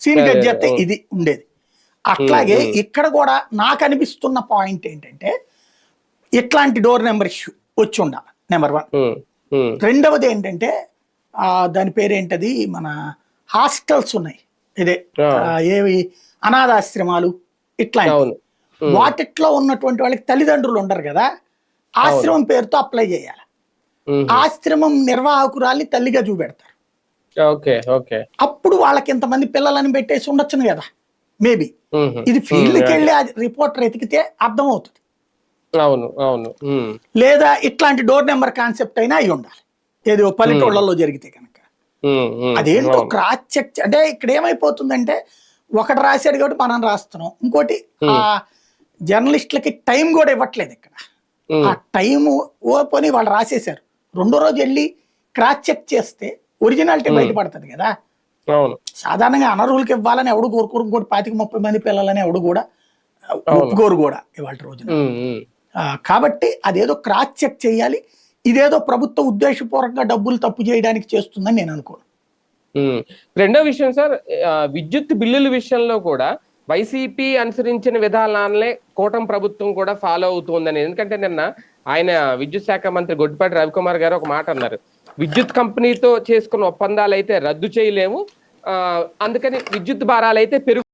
Scene cut చేస్తే ఇది ఉండేది. అట్లాగే ఇక్కడ కూడా నాకు అనిపిస్తున్న పాయింట్ ఏంటంటే ఇట్లాంటి డోర్ నెంబర్ ఇష్యూ వచ్చి ఉండాలి నెంబర్ 1. రెండవది ఏంటంటే దాని పేరేంటది, మన హాస్టల్స్ ఉన్నాయి, ఇదే ఏవి అనాథాశ్రమాలు ఇట్లాంటి వాటిట్లో ఉన్నటువంటి వాళ్ళకి తల్లిదండ్రులు ఉండరు కదా, ఆశ్రమం పేరుతో అప్లై చేయాలి. ఆశ్రమం నిర్వాహకురాల్ని తల్లిగా చూపెడతారు. అప్పుడు వాళ్ళకి ఇంతమంది పిల్లలని పెట్టేసి ఉండొచ్చును కదా. మేబీ ఇది ఫీల్డ్కి వెళ్ళి రిపోర్టర్ ఎతికితే అర్థమవుతుంది. లేదా ఇట్లాంటి డోర్ నెంబర్ కాన్సెప్ట్ అయినా అయి ఉండాలి, ఏదో పల్లెటూళ్ళలో జరిగితే కనుక. అదేంటో క్రాస్ చెక్. అంటే ఇక్కడ ఏమైపోతుందంటే ఒకటి రాశాడు కాబట్టి మనం రాస్తున్నాం, ఇంకోటి ఆ జర్నలిస్టులకి టైం కూడా ఇవ్వట్లేదు ఇక్కడ. ఆ టైము ఓపెని వాళ్ళు రాసేశారు, రెండో రోజు వెళ్ళి క్రాస్ చెక్ చేస్తే ఒరిజినాలిటీ బయటపడుతుంది కదా. సాధారణంగా అనర్హులకి ఇవ్వాలని ఎవడు కోరుకోరు, ఇంకోటి 25-30 మంది పిల్లలని ఎవడు కూడా ఒప్పుకోరు కూడా ఇవాళ రోజున. కాబట్టి అదేదో క్రాస్ చెక్ చేయాలి. ఇదేదో ప్రభుత్వం ఉద్దేశపూర్వకంగా డబ్బులు తప్పు చేయడానికి చేస్తుందని నేను అనుకోను. రెండో విషయం సార్, విద్యుత్ బిల్లుల విషయంలో కూడా వైసీపీ అనుసరించిన విధానాలనే కూటమి ప్రభుత్వం కూడా ఫాలో అవుతుందని. ఎందుకంటే నిన్న ఆయన విద్యుత్ శాఖ మంత్రి గొడ్డిపాటి రవికుమార్ గారు ఒక మాట అన్నారు, విద్యుత్ కంపెనీతో చేసుకున్న ఒప్పందాలు అయితే రద్దు చేయలేము, అందుకని విద్యుత్ భారాలు అయితే